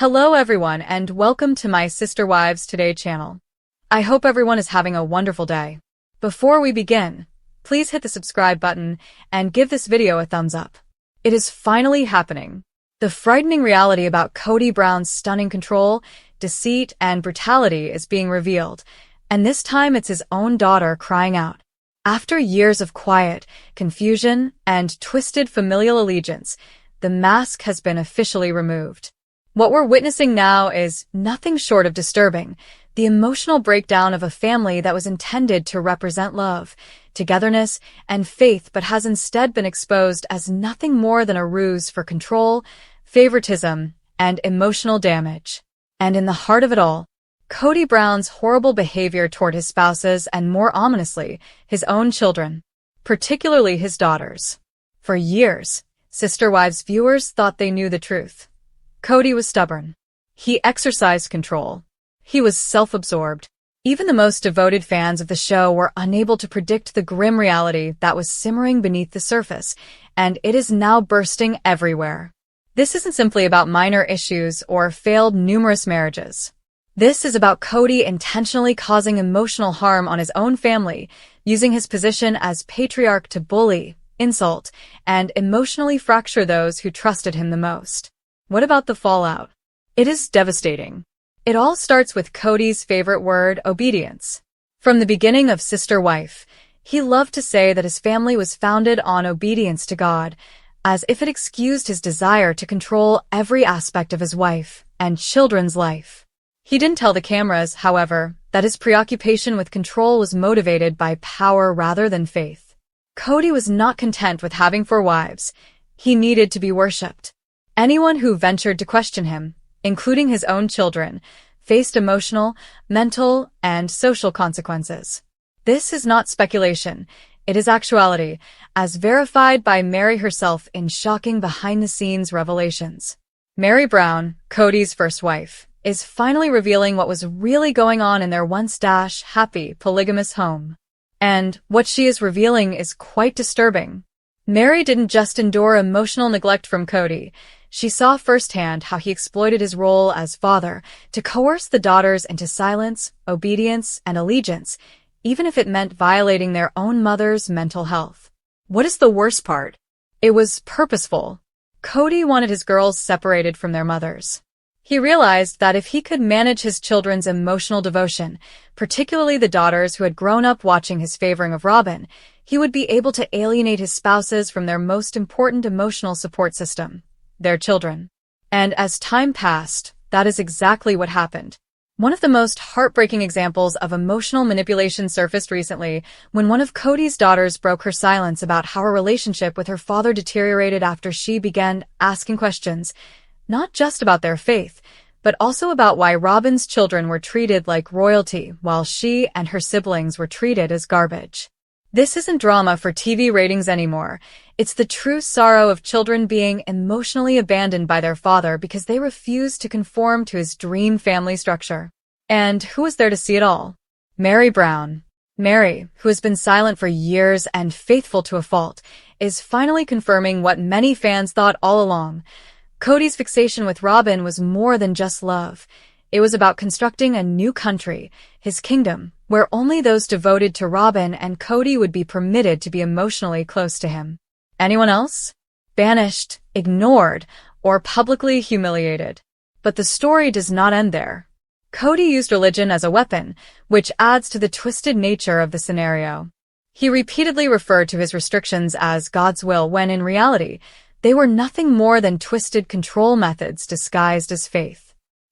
Hello everyone and welcome to my Sister Wives Today channel. I hope everyone is having a wonderful day. Before we begin, please hit the subscribe button and give this video a thumbs up. It is finally happening. The frightening reality about Kody Brown's stunning control, deceit, and brutality is being revealed, and this time it's his own daughter crying out. After years of quiet, confusion, and twisted familial allegiance, the mask has been officially removed. What we're witnessing now is nothing short of disturbing, the emotional breakdown of a family that was intended to represent love, togetherness, and faith but has instead been exposed as nothing more than a ruse for control, favoritism, and emotional damage. And in the heart of it all, Kody Brown's horrible behavior toward his spouses and, more ominously, his own children, particularly his daughters. For years, Sister Wives viewers thought they knew the truth. Kody was stubborn. He exercised control. He was self-absorbed. Even the most devoted fans of the show were unable to predict the grim reality that was simmering beneath the surface, and it is now bursting everywhere. This isn't simply about minor issues or failed numerous marriages. This is about Kody intentionally causing emotional harm on his own family, using his position as patriarch to bully, insult, and emotionally fracture those who trusted him the most. What about the fallout? It is devastating. It all starts with Kody's favorite word, obedience. From the beginning of Sister Wife, he loved to say that his family was founded on obedience to God, as if it excused his desire to control every aspect of his wife and children's life. He didn't tell the cameras, however, that his preoccupation with control was motivated by power rather than faith. Kody was not content with having 4 wives. He needed to be worshipped. Anyone who ventured to question him, including his own children, faced emotional, mental, and social consequences. This is not speculation. It is actuality, as verified by Meri herself in shocking behind-the-scenes revelations. Meri Brown, Kody's first wife, is finally revealing what was really going on in their once-happy, polygamous home. And what she is revealing is quite disturbing. Meri didn't just endure emotional neglect from Kody. She saw firsthand how he exploited his role as father to coerce the daughters into silence, obedience, and allegiance, even if it meant violating their own mother's mental health. What is the worst part? It was purposeful. Kody wanted his girls separated from their mothers. He realized that if he could manage his children's emotional devotion, particularly the daughters who had grown up watching his favoring of Robin, he would be able to alienate his spouses from their most important emotional support system, their children. And as time passed, that is exactly what happened. One of the most heartbreaking examples of emotional manipulation surfaced recently when one of Kody's daughters broke her silence about how her relationship with her father deteriorated after she began asking questions, not just about their faith, but also about why Robin's children were treated like royalty while she and her siblings were treated as garbage. This isn't drama for TV ratings anymore. It's the true sorrow of children being emotionally abandoned by their father because they refused to conform to his dream family structure. And who was there to see it all? Meri Brown. Meri, who has been silent for years and faithful to a fault, is finally confirming what many fans thought all along. Kody's fixation with Robin was more than just love. It was about constructing a new country, his kingdom, where only those devoted to Robin and Kody would be permitted to be emotionally close to him. Anyone else? Banished, ignored, or publicly humiliated. But the story does not end there. Kody used religion as a weapon, which adds to the twisted nature of the scenario. He repeatedly referred to his restrictions as God's will when in reality, they were nothing more than twisted control methods disguised as faith.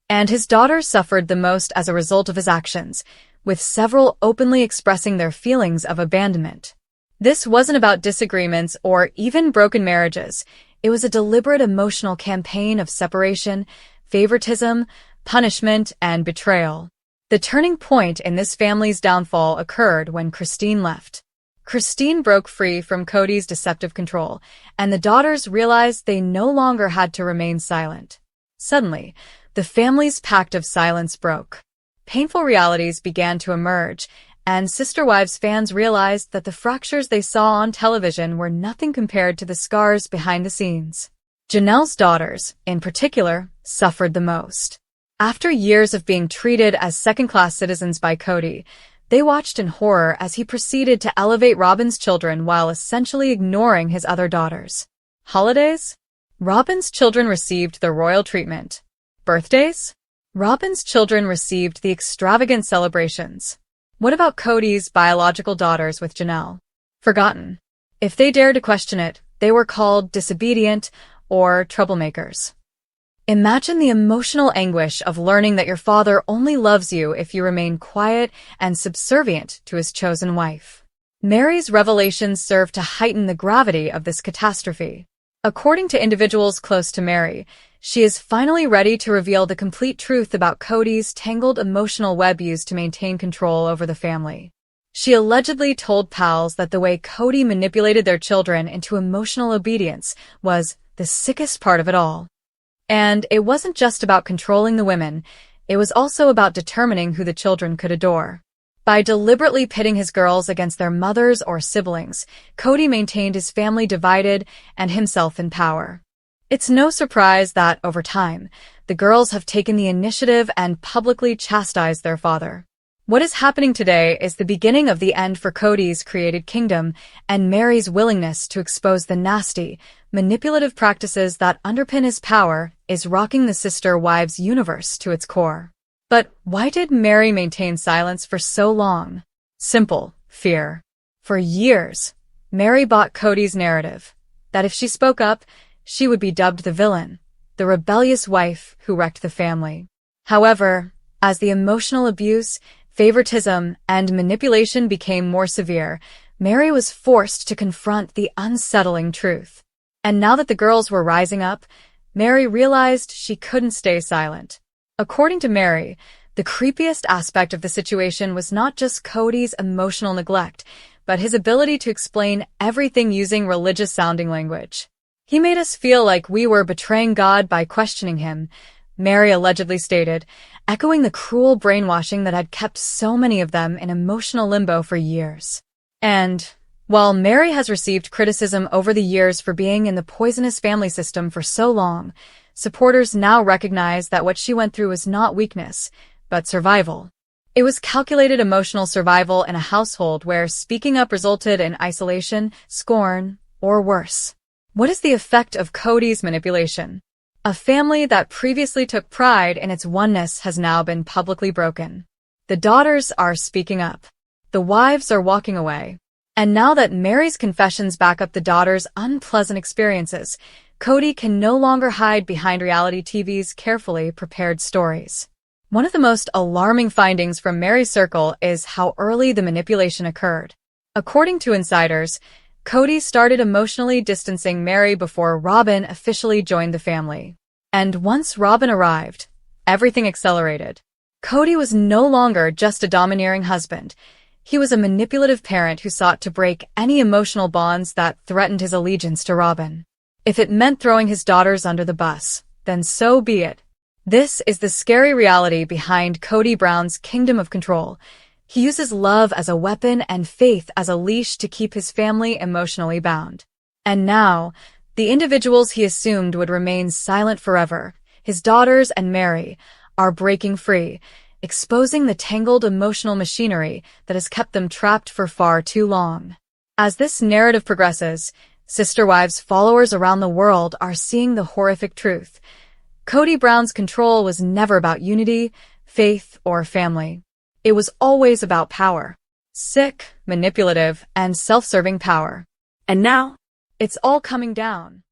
And his daughters suffered the most as a result of his actions, with several openly expressing their feelings of abandonment. This wasn't about disagreements or even broken marriages. It was a deliberate emotional campaign of separation, favoritism, punishment, and betrayal. The turning point in this family's downfall occurred when Christine left. Christine broke free from Kody's deceptive control, and the daughters realized they no longer had to remain silent. Suddenly, the family's pact of silence broke. Painful realities began to emerge, and Sister Wives fans realized that the fractures they saw on television were nothing compared to the scars behind the scenes. Janelle's daughters, in particular, suffered the most. After years of being treated as second-class citizens by Kody, they watched in horror as he proceeded to elevate Robin's children while essentially ignoring his other daughters. Holidays? Robin's children received the royal treatment. Birthdays? Robin's children received the extravagant celebrations. What about Kody's biological daughters with Janelle? Forgotten. If they dared to question it, they were called disobedient or troublemakers. Imagine the emotional anguish of learning that your father only loves you if you remain quiet and subservient to his chosen wife. Meri's revelations serve to heighten the gravity of this catastrophe. According to individuals close to Meri, she is finally ready to reveal the complete truth about Kody's tangled emotional web used to maintain control over the family. She allegedly told pals that the way Kody manipulated their children into emotional obedience was the sickest part of it all. And it wasn't just about controlling the women, it was also about determining who the children could adore. By deliberately pitting his girls against their mothers or siblings, Kody maintained his family divided and himself in power. It's no surprise that, over time, the girls have taken the initiative and publicly chastised their father. What is happening today is the beginning of the end for Kody's created kingdom and Meri's willingness to expose the nasty, manipulative practices that underpin his power is rocking the sister wives universe to its core. But why did Meri maintain silence for so long? Simple: fear. For years, Meri bought Kody's narrative that if she spoke up, she would be dubbed the villain, the rebellious wife who wrecked the family. However, as the emotional abuse, favoritism, and manipulation became more severe, Meri was forced to confront the unsettling truth. And now that the girls were rising up, Meri realized she couldn't stay silent. According to Meri, the creepiest aspect of the situation was not just Kody's emotional neglect, but his ability to explain everything using religious-sounding language. He made us feel like we were betraying God by questioning him, Meri allegedly stated, echoing the cruel brainwashing that had kept so many of them in emotional limbo for years. And while Meri has received criticism over the years for being in the poisonous family system for so long, supporters now recognize that what she went through was not weakness, but survival. It was calculated emotional survival in a household where speaking up resulted in isolation, scorn, or worse. What is the effect of Kody's manipulation? A family that previously took pride in its oneness has now been publicly broken. The daughters are speaking up. The wives are walking away. And now that Meri's confessions back up the daughters' unpleasant experiences, Kody can no longer hide behind reality TV's carefully prepared stories. One of the most alarming findings from Meri's circle is how early the manipulation occurred. According to insiders, Kody started emotionally distancing Meri before Robin officially joined the family. And once Robin arrived, everything accelerated. Kody was no longer just a domineering husband. He was a manipulative parent who sought to break any emotional bonds that threatened his allegiance to Robin. If it meant throwing his daughters under the bus, then so be it. This is the scary reality behind Kody Brown's kingdom of control. He uses love as a weapon and faith as a leash to keep his family emotionally bound. And now, the individuals he assumed would remain silent forever, his daughters and Meri, are breaking free, exposing the tangled emotional machinery that has kept them trapped for far too long. As this narrative progresses, Sister Wives followers around the world are seeing the horrific truth. Kody Brown's control was never about unity, faith, or family. It was always about power. Sick, manipulative, and self-serving power. And now, it's all coming down.